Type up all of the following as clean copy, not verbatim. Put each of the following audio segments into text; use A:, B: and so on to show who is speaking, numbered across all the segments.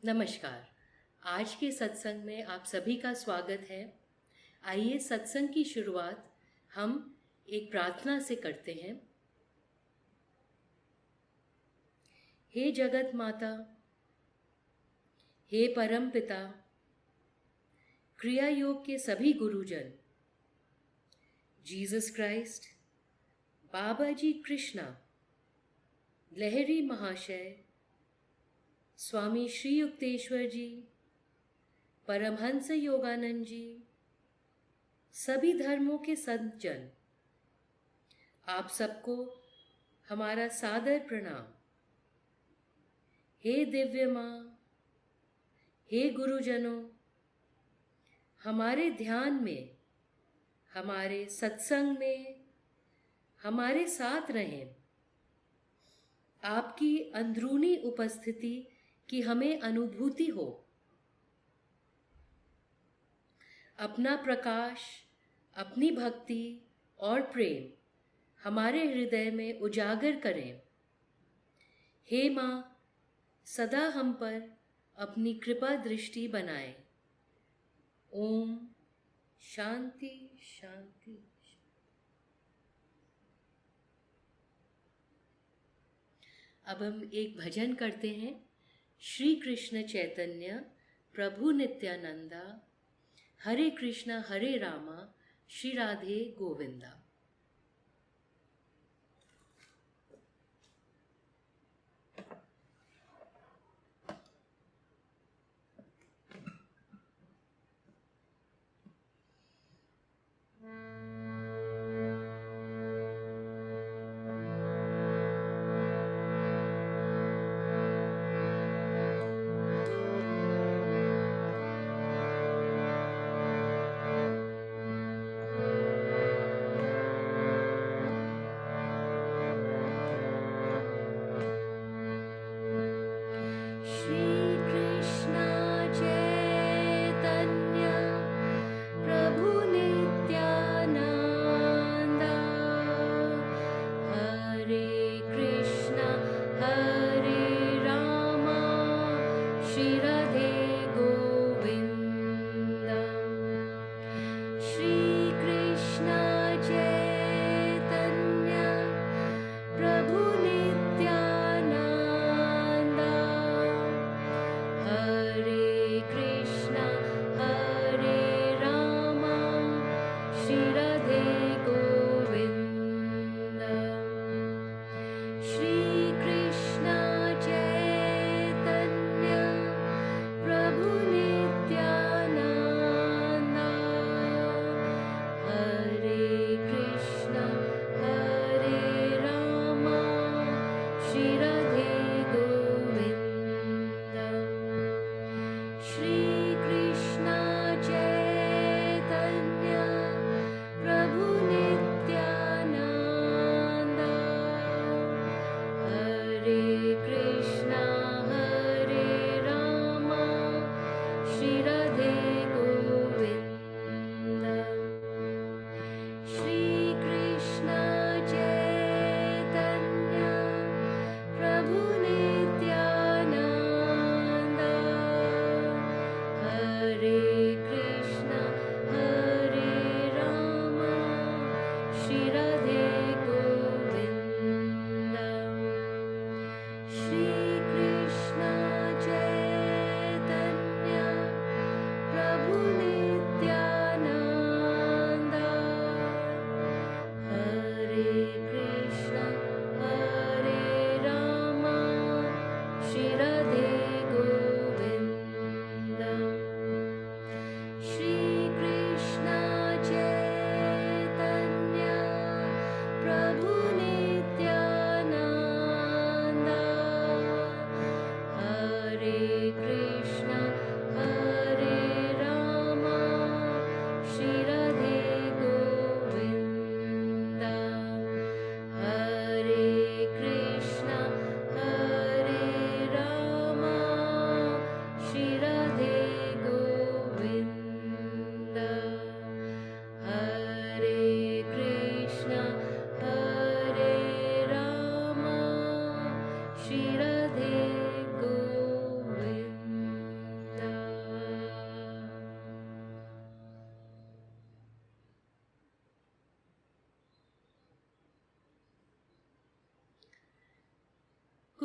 A: नमस्कार। आज के सत्संग में आप सभी का स्वागत है। आइए सत्संग की शुरुआत हम एक प्रार्थना से करते हैं। हे जगत माता, हे परम पिता, क्रिया योग के सभी गुरुजन, जीसस क्राइस्ट, बाबा जी कृष्णा, लहरी महाशय, स्वामी श्री युक्तेश्वर जी, परमहंस योगानंद जी, सभी धर्मों के संत जन, आप सबको हमारा सादर प्रणाम। हे दिव्य माँ, हे गुरुजनों, हमारे ध्यान में, हमारे सत्संग में हमारे साथ रहें। आपकी अंदरूनी उपस्थिति की हमें अनुभूति हो। अपना प्रकाश, अपनी भक्ति और प्रेम हमारे हृदय में उजागर करें। हे माँ, सदा हम पर अपनी कृपा दृष्टि बनाएं। ओम शांति शांति। अब हम एक भजन करते हैं। श्री कृष्ण चैतन्य प्रभु नित्यानंदा, हरे कृष्णा हरे रामा, श्री राधे गोविंदा।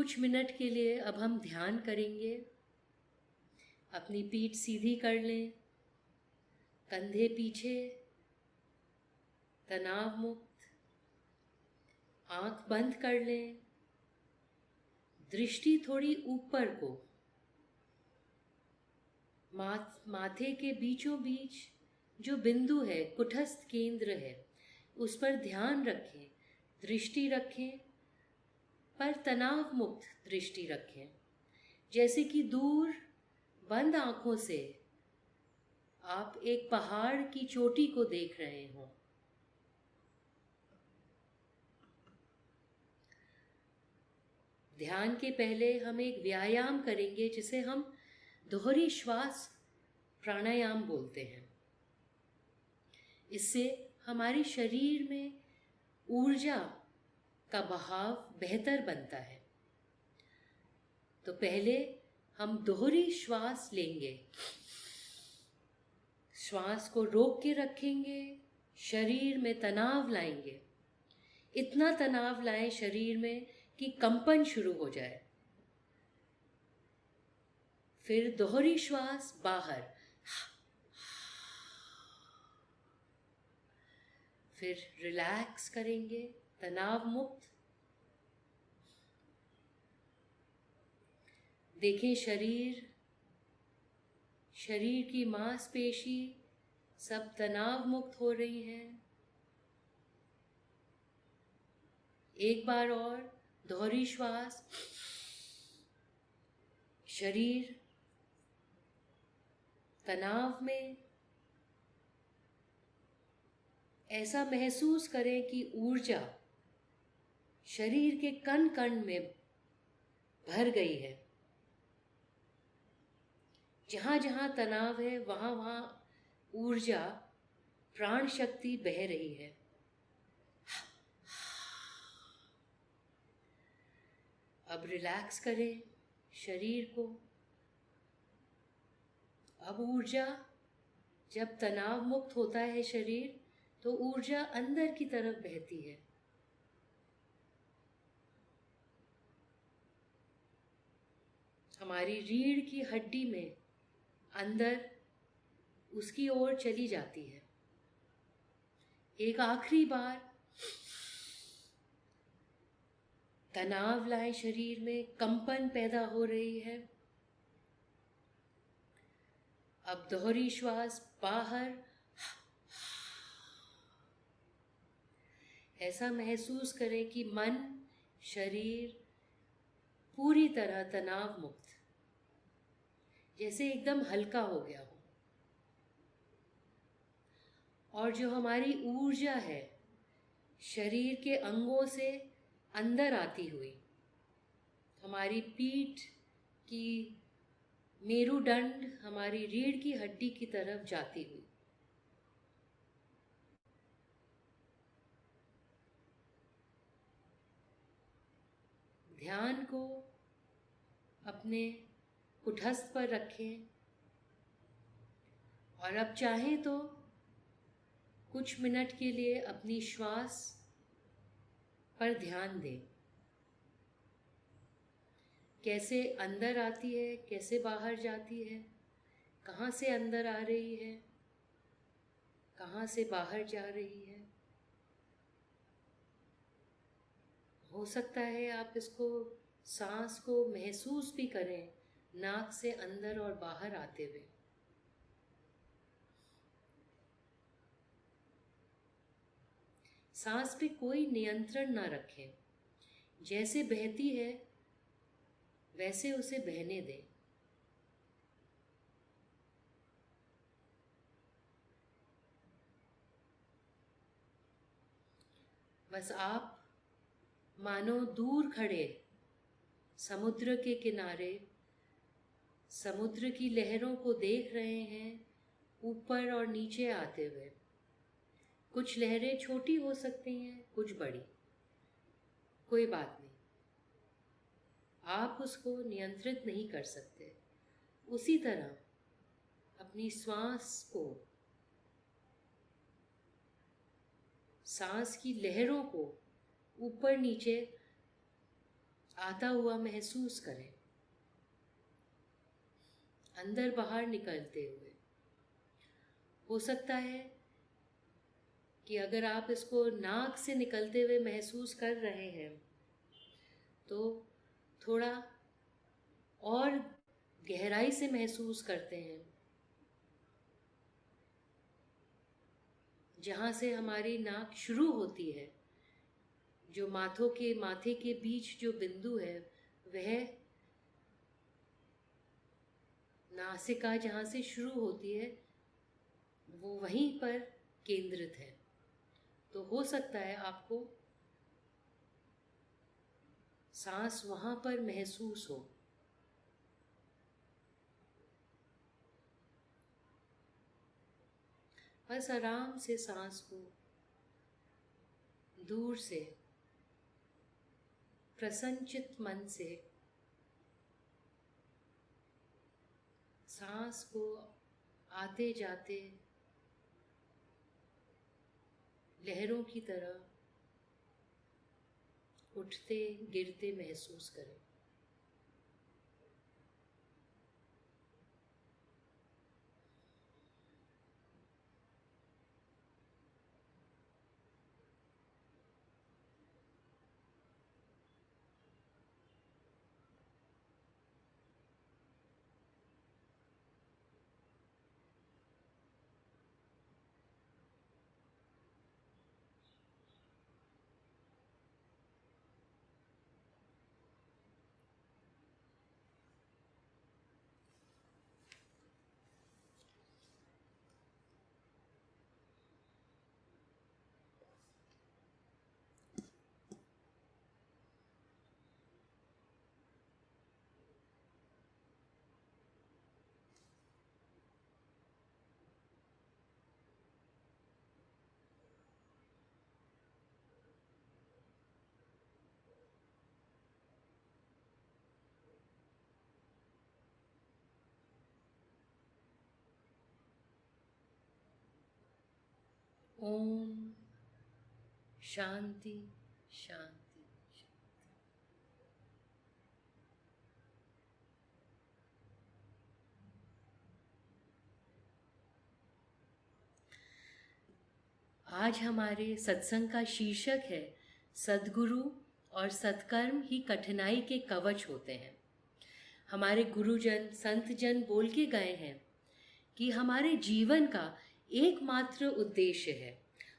A: कुछ मिनट के लिए अब हम ध्यान करेंगे। अपनी पीठ सीधी कर लें, कंधे पीछे, तनाव मुक्त, आंख बंद कर लें, दृष्टि थोड़ी ऊपर को, माथे के बीचों बीच जो बिंदु है, कुटस्थ केंद्र है, उस पर ध्यान रखें, दृष्टि रखें, पर तनाव मुक्त दृष्टि रखें, जैसे कि दूर बंद आंखों से आप एक पहाड़ की चोटी को देख रहे हों। ध्यान के पहले हम एक व्यायाम करेंगे जिसे हम दोहरी श्वास प्राणायाम बोलते हैं। इससे हमारे शरीर में ऊर्जा का बहाव बेहतर बनता है। तो पहले हम दोहरी श्वास लेंगे, श्वास को रोक के रखेंगे, शरीर में तनाव लाएंगे, इतना तनाव लाएं शरीर में कि कंपन शुरू हो जाए। फिर दोहरी श्वास बाहर, फिर रिलैक्स करेंगे, तनाव मुक्त। देखें शरीर की मांसपेशी सब तनाव मुक्त हो रही हैं। एक बार और दोहरी श्वास, शरीर तनाव में, ऐसा महसूस करें कि ऊर्जा शरीर के कण कण में भर गई है। जहाँ जहाँ तनाव है वहाँ वहाँ ऊर्जा, प्राण शक्ति बह रही है। अब रिलैक्स करें शरीर को। अब ऊर्जा, जब तनाव मुक्त होता है शरीर, तो ऊर्जा अंदर की तरफ बहती है। हमारी रीढ़ की हड्डी में अंदर उसकी ओर चली जाती है। एक आखिरी बार तनाव लाए, शरीर में कंपन पैदा हो रही है। अब दोहरी श्वास बाहर, ऐसा महसूस करें कि मन, शरीर पूरी तरह तनाव मुक्त, जैसे एकदम हल्का हो गया हो। और जो हमारी ऊर्जा है शरीर के अंगों से अंदर आती हुई, हमारी पीठ की मेरुदंड, हमारी रीढ़ की हड्डी की तरफ जाती हुई। ध्यान को अपने कुटस्थ पर रखें और अब चाहें तो कुछ मिनट के लिए अपनी श्वास पर ध्यान दें। कैसे अंदर आती है, कैसे बाहर जाती है, कहाँ से अंदर आ रही है, कहाँ से बाहर जा रही है। हो सकता है आप इसको, सांस को महसूस भी करें, नाक से अंदर और बाहर आते हुए। सांस पे कोई नियंत्रण ना रखें, जैसे बहती है वैसे उसे बहने दें। बस आप मानो दूर खड़े समुद्र के किनारे समुद्र की लहरों को देख रहे हैं, ऊपर और नीचे आते हुए। कुछ लहरें छोटी हो सकती हैं, कुछ बड़ी, कोई बात नहीं, आप उसको नियंत्रित नहीं कर सकते। उसी तरह अपनी श्वास को, सांस की लहरों को ऊपर नीचे आता हुआ महसूस करें, अंदर बाहर निकलते हुए। हो सकता है कि अगर आप इसको नाक से निकलते हुए महसूस कर रहे हैं तो थोड़ा और गहराई से महसूस करते हैं, जहाँ से हमारी नाक शुरू होती है, जो माथे के बीच जो बिंदु है वह नासिका जहाँ से शुरू होती है वो वहीं पर केंद्रित है। तो हो सकता है आपको सांस वहाँ पर महसूस हो। बस आराम से सांस को दूर से प्रसन्नचित मन से सांस को आते जाते लहरों की तरह उठते गिरते महसूस करें। ओम शांति शांति। आज हमारे सत्संग का शीर्षक है सद्गुरु और सत्कर्म ही कठिनाई के कवच होते हैं। हमारे गुरुजन संतजन बोल के गए हैं कि हमारे जीवन का एकमात्र उद्देश्य है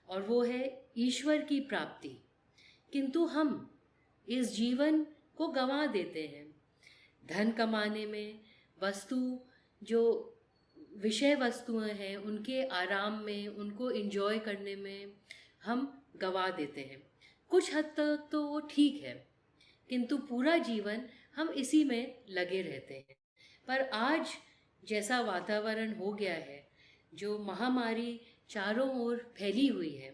A: और वो है ईश्वर की प्राप्ति, किंतु हम इस जीवन को गंवा देते हैं। धन कमाने में, वस्तु जो विषय वस्तुएं हैं उनके आराम में, उनको एंजॉय करने में हम गंवा देते हैं। कुछ हद तक तो वो ठीक है, किंतु पूरा जीवन हम इसी में लगे रहते हैं। पर आज जैसा वातावरण हो गया है, जो महामारी चारों ओर फैली हुई है,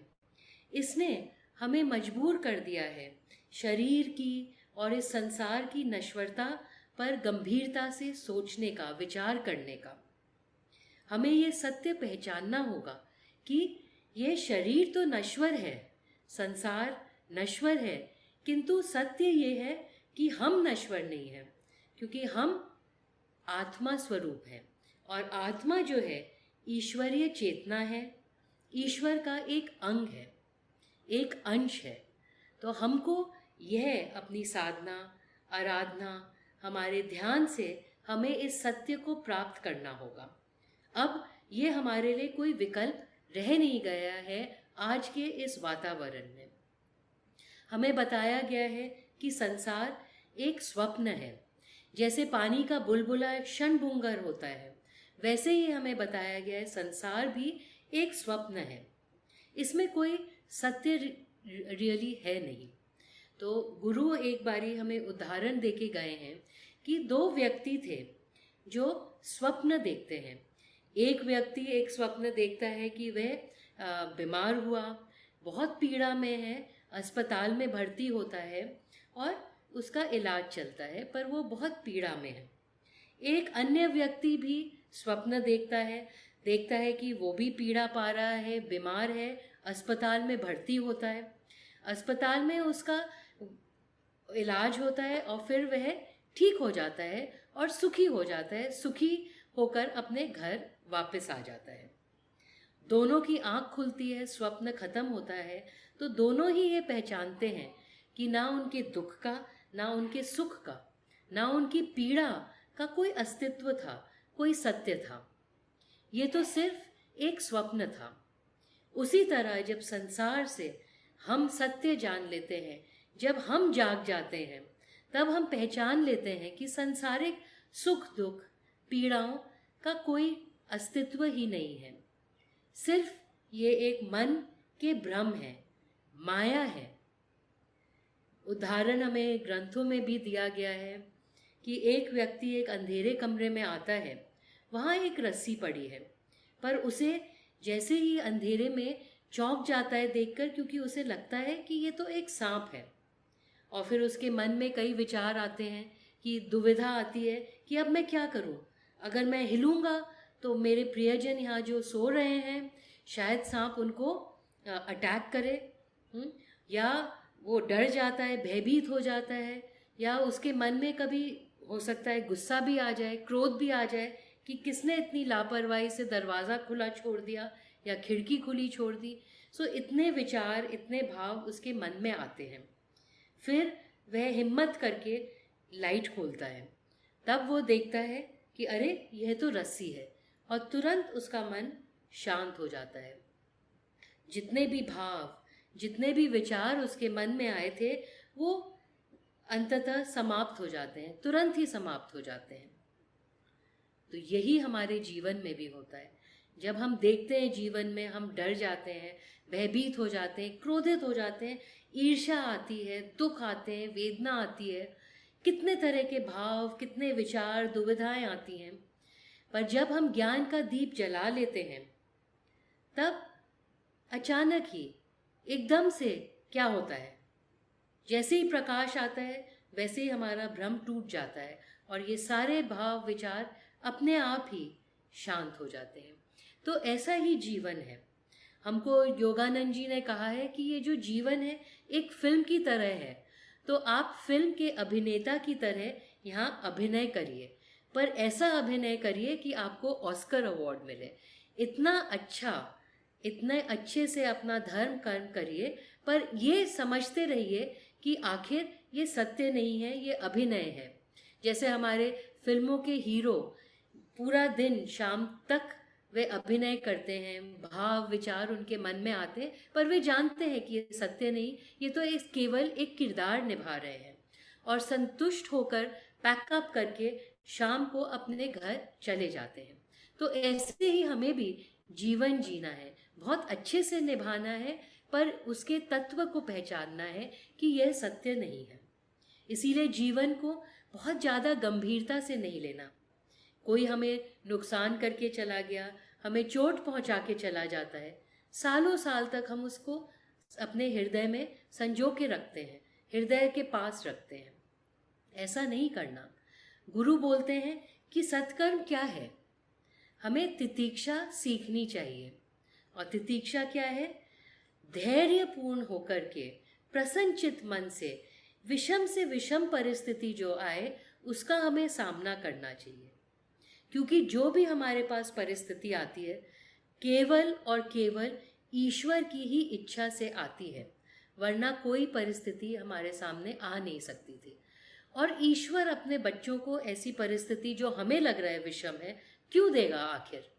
A: इसने हमें मजबूर कर दिया है शरीर की और इस संसार की नश्वरता पर गंभीरता से सोचने का, विचार करने का। हमें ये सत्य पहचानना होगा कि ये शरीर तो नश्वर है, संसार नश्वर है, किंतु सत्य ये है कि हम नश्वर नहीं हैं, क्योंकि हम आत्मा स्वरूप हैं और आत्मा जो है ईश्वरीय चेतना है, ईश्वर का एक अंग है, एक अंश है। तो हमको यह अपनी साधना, आराधना, हमारे ध्यान से हमें इस सत्य को प्राप्त करना होगा। अब ये हमारे लिए कोई विकल्प रह नहीं गया है। आज के इस वातावरण में हमें बताया गया है कि संसार एक स्वप्न है। जैसे पानी का बुलबुला एक क्षणभंगुर होता है, वैसे ही हमें बताया गया है संसार भी एक स्वप्न है, इसमें कोई सत्य रियली है नहीं। तो गुरु एक बारी हमें उदाहरण देके गए हैं कि दो व्यक्ति थे जो स्वप्न देखते हैं। एक व्यक्ति एक स्वप्न देखता है कि वह बीमार हुआ, बहुत पीड़ा में है, अस्पताल में भर्ती होता है और उसका इलाज चलता है, पर वो बहुत पीड़ा में है। एक अन्य व्यक्ति भी स्वप्न देखता है कि वो भी पीड़ा पा रहा है, बीमार है, अस्पताल में भर्ती होता है। अस्पताल में उसका इलाज होता है और फिर वह ठीक हो जाता है और सुखी हो जाता है, सुखी होकर अपने घर वापस आ जाता है। दोनों की आंख खुलती है, स्वप्न खत्म होता है, तो दोनों ही ये पहचानते हैं कि ना उनके दुख का, ना उनके सुख का, ना उनकी पीड़ा का कोई अस्तित्व था, कोई सत्य था। ये तो सिर्फ एक स्वप्न था। उसी तरह जब संसार से हम सत्य जान लेते हैं, जब हम जाग जाते हैं, तब हम पहचान लेते हैं कि सांसारिक सुख दुख पीड़ाओं का कोई अस्तित्व ही नहीं है। सिर्फ ये एक मन के भ्रम है, माया है। उदाहरण हमें ग्रंथों में भी दिया गया है कि एक व्यक्ति एक अंधेरे कमरे में आता है, वहाँ एक रस्सी पड़ी है, पर उसे जैसे ही अंधेरे में चौंक जाता है देखकर, क्योंकि उसे लगता है कि ये तो एक सांप है। और फिर उसके मन में कई विचार आते हैं, कि दुविधा आती है कि अब मैं क्या करूं, अगर मैं हिलूंगा तो मेरे प्रियजन यहाँ जो सो रहे हैं शायद सांप उनको अटैक करे, या वो डर जाता है, भयभीत हो जाता है, या उसके मन में कभी हो सकता है गुस्सा भी आ जाए, क्रोध भी आ जाए कि किसने इतनी लापरवाही से दरवाज़ा खुला छोड़ दिया या खिड़की खुली छोड़ दी। सो इतने विचार, इतने भाव उसके मन में आते हैं। फिर वह हिम्मत करके लाइट खोलता है, तब वो देखता है कि अरे यह तो रस्सी है, और तुरंत उसका मन शांत हो जाता है। जितने भी भाव, जितने भी विचार उसके मन में आए थे, वो अंततः समाप्त हो जाते हैं, तुरंत ही समाप्त हो जाते हैं। तो यही हमारे जीवन में भी होता है। जब हम देखते हैं जीवन में हम डर जाते हैं, भयभीत हो जाते हैं, क्रोधित हो जाते हैं, ईर्ष्या आती है, दुख आते हैं, वेदना आती है, कितने तरह के भाव, कितने विचार, दुविधाएं आती हैं। पर जब हम ज्ञान का दीप जला लेते हैं, तब अचानक ही एकदम से क्या होता है, जैसे ही प्रकाश आता है वैसे ही हमारा भ्रम टूट जाता है और ये सारे भाव विचार अपने आप ही शांत हो जाते हैं। तो ऐसा ही जीवन है। हमको योगानंद जी ने कहा है कि ये जो जीवन है एक फिल्म की तरह है, तो आप फिल्म के अभिनेता की तरह यहाँ अभिनय करिए, पर ऐसा अभिनय करिए कि आपको ऑस्कर अवार्ड मिले। इतना अच्छा, इतने अच्छे से अपना धर्म कर्म करिए, पर ये समझते रहिए कि आखिर ये सत्य नहीं है, ये अभिनय है। जैसे हमारे फिल्मों के हीरो पूरा दिन शाम तक वे अभिनय करते हैं, भाव विचार उनके मन में आते हैं, पर वे जानते हैं कि ये सत्य नहीं, ये तो एक केवल एक किरदार निभा रहे हैं, और संतुष्ट होकर पैकअप करके शाम को अपने घर चले जाते हैं। तो ऐसे ही हमें भी जीवन जीना है, बहुत अच्छे से निभाना है, पर उसके तत्व को पहचानना है कि यह सत्य नहीं है। इसीलिए जीवन को बहुत ज़्यादा गंभीरता से नहीं लेना। कोई हमें नुकसान करके चला गया, हमें चोट पहुंचा के चला जाता है, सालों साल तक हम उसको अपने हृदय में संजो के रखते हैं, हृदय के पास रखते हैं। ऐसा नहीं करना। गुरु बोलते हैं कि सत्कर्म क्या है, हमें तितीक्षा सीखनी चाहिए। और तितीक्षा क्या है? धैर्यपूर्ण होकर के प्रसन्नचित मन से विषम परिस्थिति जो आए उसका हमें सामना करना चाहिए। क्योंकि जो भी हमारे पास परिस्थिति आती है केवल और केवल ईश्वर की ही इच्छा से आती है, वरना कोई परिस्थिति हमारे सामने आ नहीं सकती थी। और ईश्वर अपने बच्चों को ऐसी परिस्थिति जो हमें लग रहा है विषम है क्यों देगा? आखिर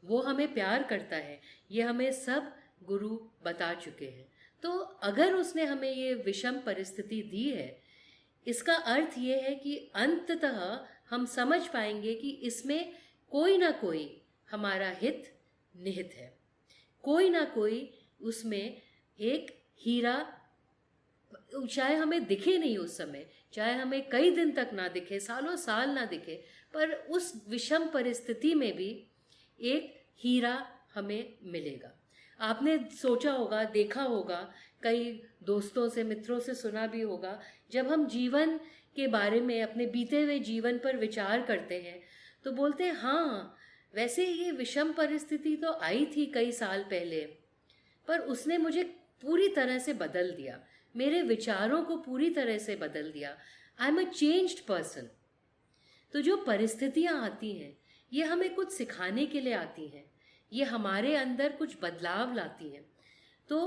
A: वो हमें प्यार करता है, ये हमें सब गुरु बता चुके हैं। तो अगर उसने हमें ये विषम परिस्थिति दी है, इसका अर्थ ये है कि अंततः हम समझ पाएंगे कि इसमें कोई ना कोई हमारा हित निहित है, कोई ना कोई उसमें एक हीरा, चाहे हमें दिखे नहीं उस समय, चाहे हमें कई दिन तक ना दिखे, सालों साल ना दिखे, पर उस विषम परिस्थिति में भी एक हीरा हमें मिलेगा। आपने सोचा होगा, देखा होगा, कई दोस्तों से, मित्रों से सुना भी होगा, जब हम जीवन के बारे में, अपने बीते हुए जीवन पर विचार करते हैं तो बोलते हैं हाँ, वैसे ये विषम परिस्थिति तो आई थी कई साल पहले, पर उसने मुझे पूरी तरह से बदल दिया। मेरे विचारों को पूरी तरह से बदल दिया। I am a changed person. तो जो परिस्थितियाँ आती हैं ये हमें कुछ सिखाने के लिए आती हैं, ये हमारे अंदर कुछ बदलाव लाती हैं। तो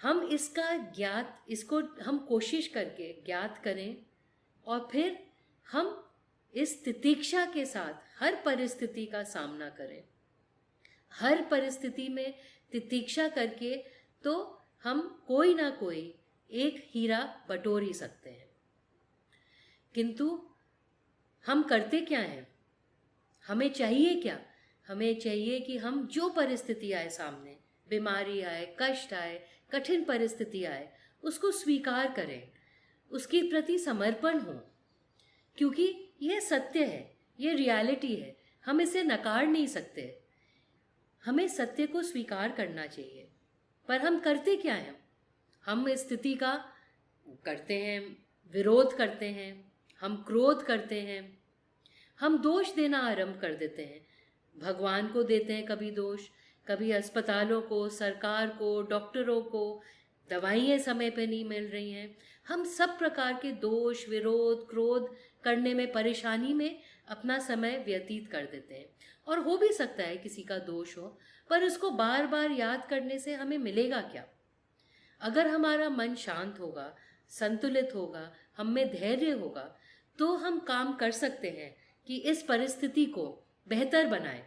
A: हम इसको हम कोशिश करके ज्ञात करें और फिर हम इस तितिक्षा के साथ हर परिस्थिति का सामना करें। हर परिस्थिति में तितिक्षा करके तो हम कोई ना कोई एक हीरा बटोर ही सकते हैं। किंतु हम करते क्या हैं? हमें चाहिए क्या? हमें चाहिए कि हम जो परिस्थिति आए सामने, बीमारी आए, कष्ट आए, कठिन परिस्थिति आए, उसको स्वीकार करें, उसके प्रति समर्पण हो, क्योंकि यह सत्य है, ये रियलिटी है, हम इसे नकार नहीं सकते। हमें सत्य को स्वीकार करना चाहिए। पर हम करते क्या हैं? हम इस स्थिति का करते हैं, विरोध करते हैं, हम क्रोध करते हैं, हम दोष देना आरंभ कर देते हैं। भगवान को देते हैं कभी दोष, कभी अस्पतालों को, सरकार को, डॉक्टरों को, दवाइयाँ समय पे नहीं मिल रही हैं। हम सब प्रकार के दोष, विरोध, क्रोध करने में, परेशानी में अपना समय व्यतीत कर देते हैं। और हो भी सकता है किसी का दोष हो, पर उसको बार बार याद करने से हमें मिलेगा क्या? अगर हमारा मन शांत होगा, संतुलित होगा, हम में धैर्य होगा, तो हम काम कर सकते हैं कि इस परिस्थिति को बेहतर बनाएं।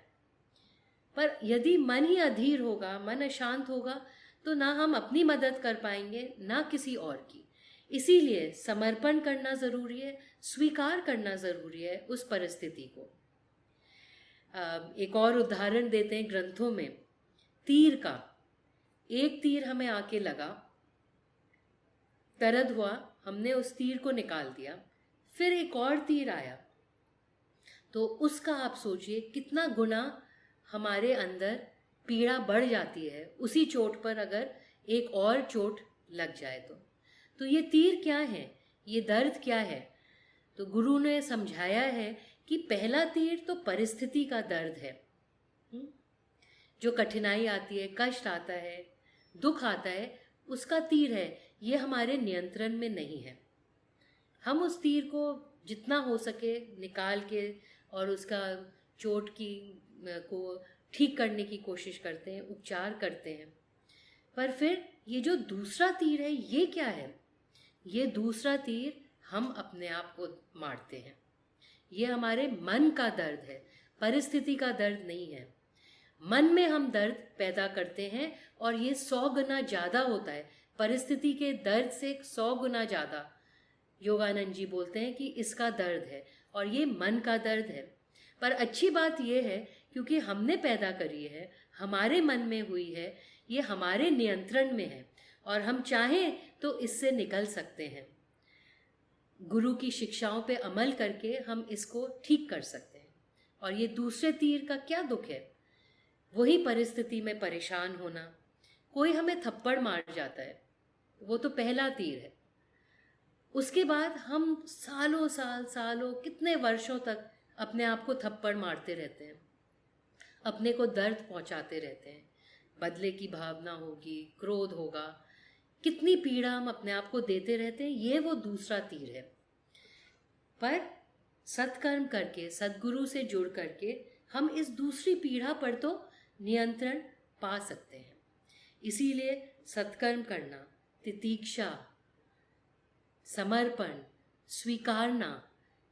A: पर यदि मन ही अधीर होगा, मन अशांत होगा, तो ना हम अपनी मदद कर पाएंगे, ना किसी और की। इसीलिए समर्पण करना ज़रूरी है, स्वीकार करना ज़रूरी है उस परिस्थिति को। एक और उदाहरण देते हैं ग्रंथों में, तीर का। एक तीर हमें आके लगा, दर्द हुआ, हमने उस तीर को निकाल दिया, फिर एक और तीर आया, तो उसका आप सोचिए कितना गुना हमारे अंदर पीड़ा बढ़ जाती है उसी चोट पर अगर एक और चोट लग जाए तो ये तीर क्या है, ये दर्द क्या है? तो गुरु ने समझाया है कि पहला तीर तो परिस्थिति का दर्द है। जो कठिनाई आती है, कष्ट आता है, दुख आता है, उसका तीर है, ये हमारे नियंत्रण में नहीं है। हम उस तीर को जितना हो सके निकाल के और उसका चोट को ठीक करने की कोशिश करते हैं, उपचार करते हैं। पर फिर ये जो दूसरा तीर है, ये क्या है? ये दूसरा तीर हम अपने आप को मारते हैं। ये हमारे मन का दर्द है, परिस्थिति का दर्द नहीं है। मन में हम दर्द पैदा करते हैं और ये 100 गुना ज़्यादा होता है, परिस्थिति के दर्द से 100 गुना ज़्यादा। योगानंद जी बोलते हैं कि इसका दर्द है और ये मन का दर्द है। पर अच्छी बात ये है, क्योंकि हमने पैदा करी है, हमारे मन में हुई है, ये हमारे नियंत्रण में है और हम चाहें तो इससे निकल सकते हैं। गुरु की शिक्षाओं पे अमल करके हम इसको ठीक कर सकते हैं। और ये दूसरे तीर का क्या दुख है? वही परिस्थिति में परेशान होना, कोई हमें थप्पड़ मार जाता है, वो तो पहला तीर है। उसके बाद हम सालों कितने वर्षों तक अपने आप को थप्पड़ मारते रहते हैं, अपने को दर्द पहुंचाते रहते हैं। बदले की भावना होगी, क्रोध होगा, कितनी पीड़ा हम अपने आप को देते रहते हैं। ये वो दूसरा तीर है। पर सत्कर्म करके, सद्गुरु से जुड़ करके हम इस दूसरी पीड़ा पर तो नियंत्रण पा सकते हैं। इसीलिए सत्कर्म करना, तितीक्षा, समर्पण, स्वीकारना,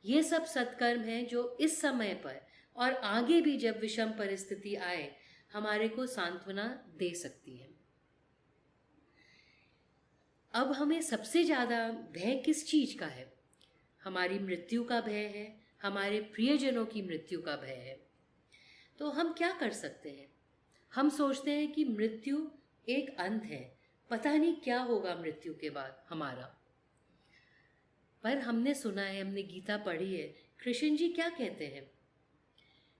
A: ये सब सत्कर्म हैं जो इस समय पर और आगे भी जब विषम परिस्थिति आए हमारे को सांत्वना दे सकती है। अब हमें सबसे ज़्यादा भय किस चीज़ का है? हमारी मृत्यु का भय है, हमारे प्रियजनों की मृत्यु का भय है। तो हम क्या कर सकते हैं? हम सोचते हैं कि मृत्यु एक अंत है, पता नहीं क्या होगा मृत्यु के बाद हमारा। पर हमने सुना है, हमने गीता पढ़ी है, कृष्ण जी क्या कहते हैं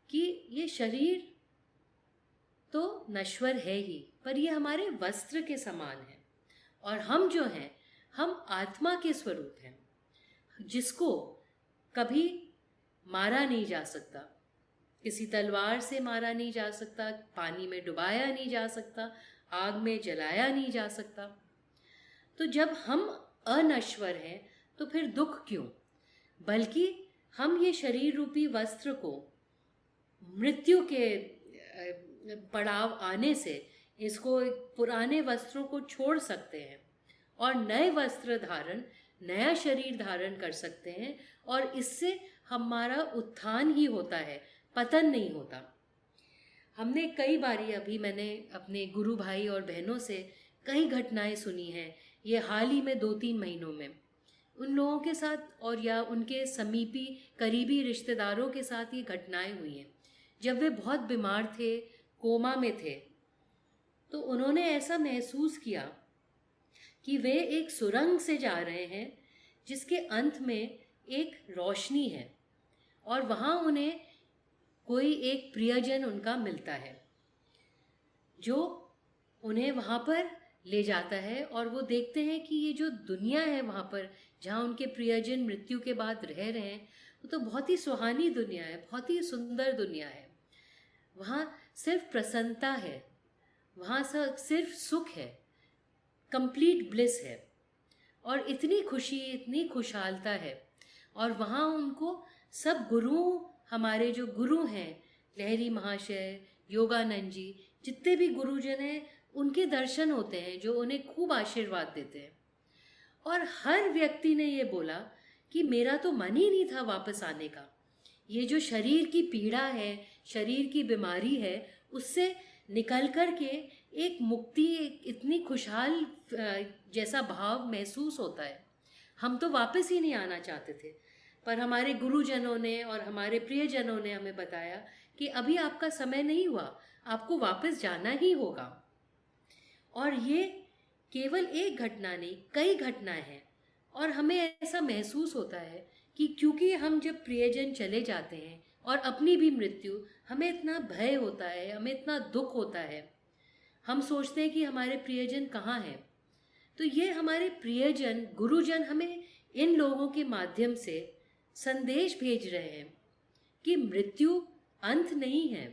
A: कि ये शरीर तो नश्वर है ही, पर ये हमारे वस्त्र के समान है और हम जो हैं, हम आत्मा के स्वरूप हैं, जिसको कभी मारा नहीं जा सकता, किसी तलवार से मारा नहीं जा सकता, पानी में डुबाया नहीं जा सकता, आग में जलाया नहीं जा सकता। तो जब हम अनश्वर हैं तो फिर दुख क्यों? बल्कि हम ये शरीर रूपी वस्त्र को मृत्यु के पड़ाव आने से इसको पुराने वस्त्रों को छोड़ सकते हैं और नए वस्त्र धारण, नया शरीर धारण कर सकते हैं, और इससे हमारा उत्थान ही होता है, पतन नहीं होता। हमने कई बारी, अभी मैंने अपने गुरु भाई और बहनों से कई घटनाएं सुनी हैं, ये हाल ही में 2-3 महीनों में उन लोगों के साथ और या उनके समीपी करीबी रिश्तेदारों के साथ ये घटनाएं हुई हैं। जब वे बहुत बीमार थे, कोमा में थे, तो उन्होंने ऐसा महसूस किया कि वे एक सुरंग से जा रहे हैं जिसके अंत में एक रोशनी है, और वहाँ उन्हें कोई एक प्रियजन उनका मिलता है जो उन्हें वहाँ पर ले जाता है, और वो देखते हैं कि ये जो दुनिया है वहाँ पर जहाँ उनके प्रियजन मृत्यु के बाद रह रहे हैं, वो तो बहुत ही सुहानी दुनिया है, बहुत ही सुंदर दुनिया है। वहाँ सिर्फ प्रसन्नता है, वहाँ सिर्फ सुख है, कंप्लीट ब्लिस है, और इतनी खुशी, इतनी खुशहालता है। और वहाँ उनको सब गुरुओं, हमारे जो गुरु हैं, लहरी महाशय, योगानंद जी, जितने भी गुरुजन हैं, उनके दर्शन होते हैं जो उन्हें खूब आशीर्वाद देते हैं। और हर व्यक्ति ने ये बोला कि मेरा तो मन ही नहीं था वापस आने का, ये जो शरीर की पीड़ा है, शरीर की बीमारी है, उससे निकल कर के एक मुक्ति, एक इतनी खुशहाल जैसा भाव महसूस होता है। हम तो वापस ही नहीं आना चाहते थे, पर हमारे गुरुजनों ने और हमारे प्रियजनों ने हमें बताया कि अभी आपका समय नहीं हुआ, आपको वापस जाना ही होगा। और ये केवल एक घटना नहीं, कई घटनाएं हैं, और हमें ऐसा महसूस होता है कि क्योंकि हम जब प्रियजन चले जाते हैं और अपनी भी मृत्यु, हमें इतना भय होता है, हमें इतना दुख होता है, हम सोचते हैं कि हमारे प्रियजन कहाँ हैं। तो ये हमारे प्रियजन, गुरुजन हमें इन लोगों के माध्यम से संदेश भेज रहे हैं कि मृत्यु अंत नहीं है,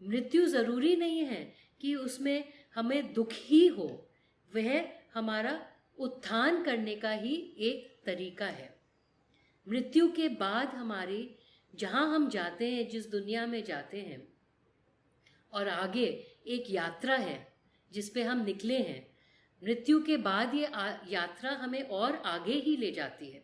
A: मृत्यु ज़रूरी नहीं है कि उसमें हमें दुख ही हो, वह हमारा उत्थान करने का ही एक तरीका है। मृत्यु के बाद हमारी, जहाँ हम जाते हैं, जिस दुनिया में जाते हैं, और आगे एक यात्रा है जिस पे हम निकले हैं, मृत्यु के बाद ये यात्रा हमें और आगे ही ले जाती है।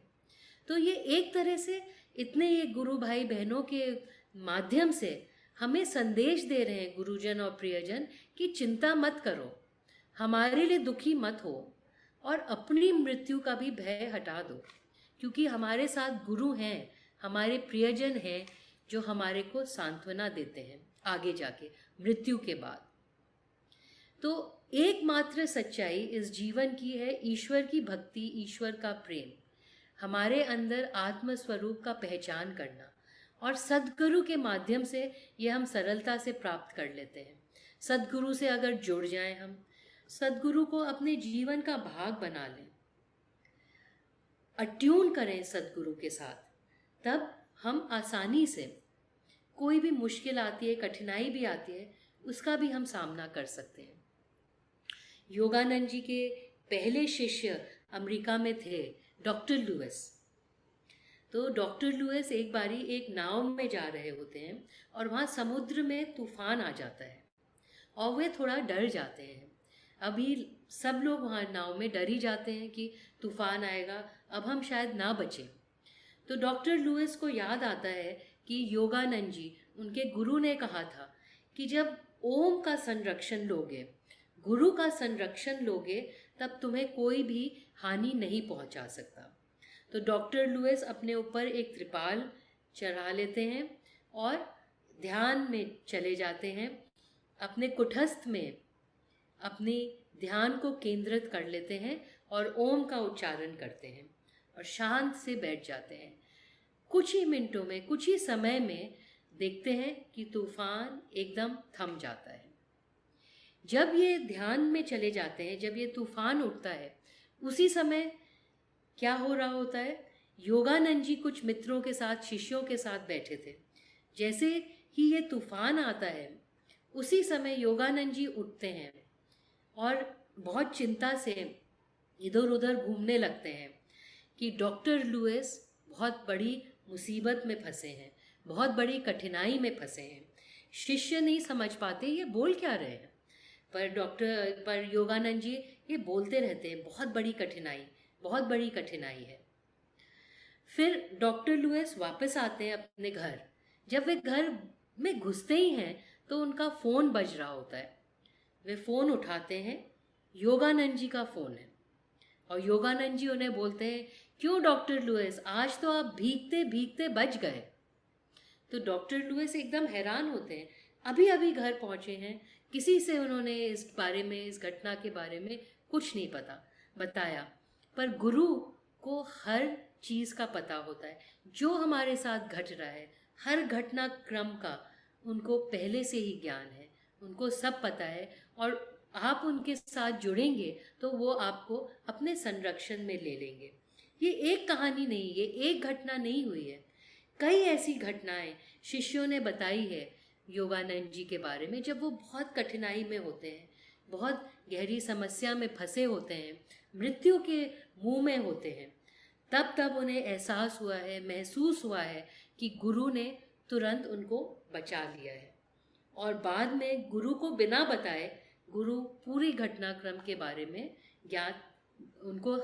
A: तो ये एक तरह से इतने ये गुरु भाई बहनों के माध्यम से हमें संदेश दे रहे हैं गुरुजन और प्रियजन कि चिंता मत करो, हमारे लिए दुखी मत हो, और अपनी मृत्यु का भी भय हटा दो, क्योंकि हमारे साथ गुरु हैं, हमारे प्रियजन हैं जो हमारे को सांत्वना देते हैं आगे जाके मृत्यु के बाद। तो एकमात्र सच्चाई इस जीवन की है ईश्वर की भक्ति, ईश्वर का प्रेम, हमारे अंदर आत्म स्वरूप का पहचान करना, और सद्गुरु के माध्यम से ये हम सरलता से प्राप्त कर लेते हैं। सद्गुरु से अगर जुड़ जाएं, हम सद्गुरु को अपने जीवन का भाग बना लें, अट्यून करें सद्गुरु के साथ, तब हम आसानी से कोई भी मुश्किल आती है, कठिनाई भी आती है, उसका भी हम सामना कर सकते हैं। योगानंद जी के पहले शिष्य अमेरिका में थे डॉक्टर लुइस। तो डॉक्टर लुइस एक बारी एक नाव में जा रहे होते हैं और वहाँ समुद्र में तूफान आ जाता है और वे थोड़ा डर जाते हैं। अभी सब लोग वहाँ नाव में डर ही जाते हैं कि तूफान आएगा, अब हम शायद ना बचें। तो डॉक्टर लुइस को याद आता है कि योगानंद जी, उनके गुरु ने कहा था कि जब ओम का संरक्षण लोगे, गुरु का संरक्षण लोगे, तब तुम्हें कोई भी हानि नहीं पहुंचा सकता। तो डॉक्टर लुइस अपने ऊपर एक त्रिपाल चढ़ा लेते हैं और ध्यान में चले जाते हैं, अपने कुटस्थ में अपनी ध्यान को केंद्रित कर लेते हैं और ओम का उच्चारण करते हैं और शांत से बैठ जाते हैं। कुछ ही मिनटों में, कुछ ही समय में देखते हैं कि तूफान एकदम थम जाता है। जब ये ध्यान में चले जाते हैं, जब ये तूफान उठता है, उसी समय क्या हो रहा होता है, योगानंद जी कुछ मित्रों के साथ, शिष्यों के साथ बैठे थे। जैसे ही ये तूफान आता है, उसी समय योगानंद जी उठते हैं और बहुत चिंता से इधर उधर घूमने लगते हैं कि डॉक्टर लुइस बहुत बड़ी मुसीबत में फंसे हैं, बहुत बड़ी कठिनाई में फंसे हैं। शिष्य नहीं समझ पाते ये बोल क्या रहे हैं, पर योगानंद जी ये बोलते रहते हैं बहुत बड़ी कठिनाई, बहुत बड़ी कठिनाई है। फिर डॉक्टर लुइस वापस आते हैं अपने घर। जब वे घर में घुसते ही हैं तो उनका फ़ोन बज रहा होता है। वे फ़ोन उठाते हैं, योगानंद जी का फ़ोन है। और योगानंद जी उन्हें बोलते हैं, क्यों डॉक्टर लुइस, आज तो आप भीगते भीगते बच गए। तो डॉक्टर लुइस एकदम हैरान होते हैं, अभी अभी घर पहुंचे हैं, किसी से उन्होंने इस बारे में, इस घटना के बारे में कुछ नहीं बताया। पर गुरु को हर चीज़ का पता होता है, जो हमारे साथ घट रहा है हर घटनाक्रम का उनको पहले से ही ज्ञान है, उनको सब पता है। और आप उनके साथ जुड़ेंगे तो वो आपको अपने संरक्षण में ले लेंगे। ये एक कहानी नहीं, ये एक घटना नहीं हुई है, कई ऐसी घटनाएं शिष्यों ने बताई है योगानंद जी के बारे में। जब वो बहुत कठिनाई में होते हैं, बहुत गहरी समस्या में फंसे होते हैं, मृत्यु के मुंह में होते हैं, तब उन्हें एहसास हुआ है, महसूस हुआ है कि गुरु ने तुरंत उनको बचा लिया है। और बाद में गुरु को बिना बताए गुरु पूरी घटनाक्रम के बारे में ज्ञात, उनको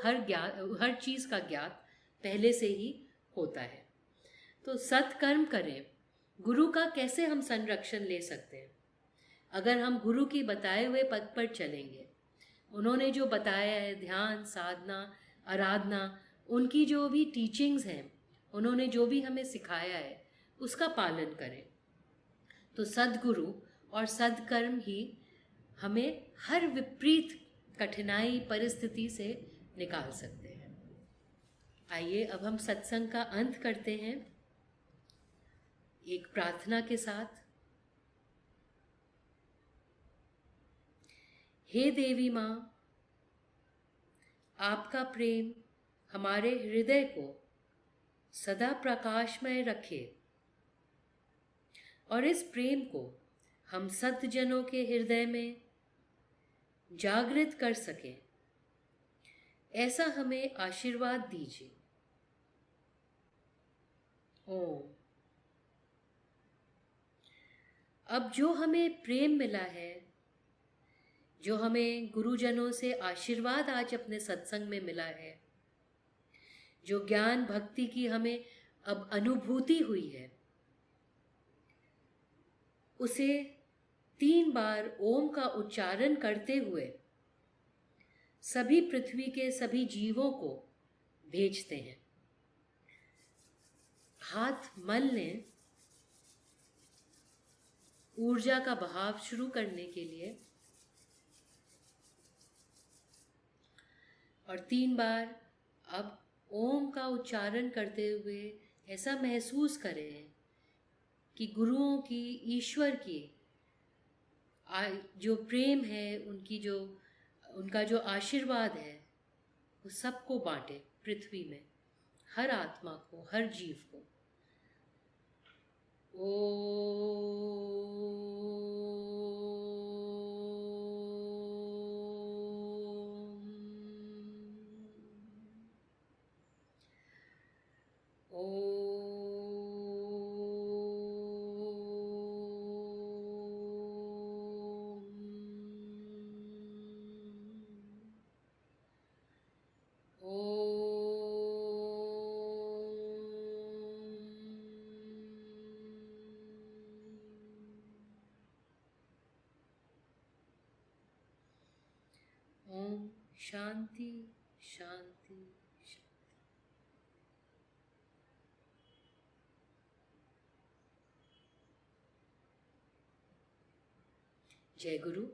A: हर चीज़ का ज्ञात पहले से ही होता है। तो सत्कर्म करें। गुरु का कैसे हम संरक्षण ले सकते हैं? अगर हम गुरु की बताए हुए पथ पर चलेंगे, उन्होंने जो बताया है, ध्यान, साधना, आराधना, उनकी जो भी टीचिंग्स हैं, उन्होंने जो भी हमें सिखाया है, उसका पालन करें, तो सद्गुरु और सद्कर्म ही हमें हर विपरीत कठिनाई परिस्थिति से निकाल सकते हैं। आइए अब हम सत्संग का अंत करते हैं एक प्रार्थना के साथ। हे देवी माँ, आपका प्रेम हमारे हृदय को सदा प्रकाशमय रखे और इस प्रेम को हम सद्जनों के हृदय में जागृत कर सकें, ऐसा हमें आशीर्वाद दीजिए। ओम। अब जो हमें प्रेम मिला है, जो हमें गुरुजनों से आशीर्वाद आज अपने सत्संग में मिला है, जो ज्ञान भक्ति की हमें अब अनुभूति हुई है, उसे 3 बार ओम का उच्चारण करते हुए सभी पृथ्वी के सभी जीवों को भेजते हैं। हाथ मल लें ऊर्जा का बहाव शुरू करने के लिए, और 3 बार अब ओम का उच्चारण करते हुए ऐसा महसूस करें कि गुरुओं की, ईश्वर की जो प्रेम है, उनका जो आशीर्वाद है, वो सबको बांटे पृथ्वी में, हर आत्मा को, हर जीव को। ओम शांति शांति शांति। जय गुरु।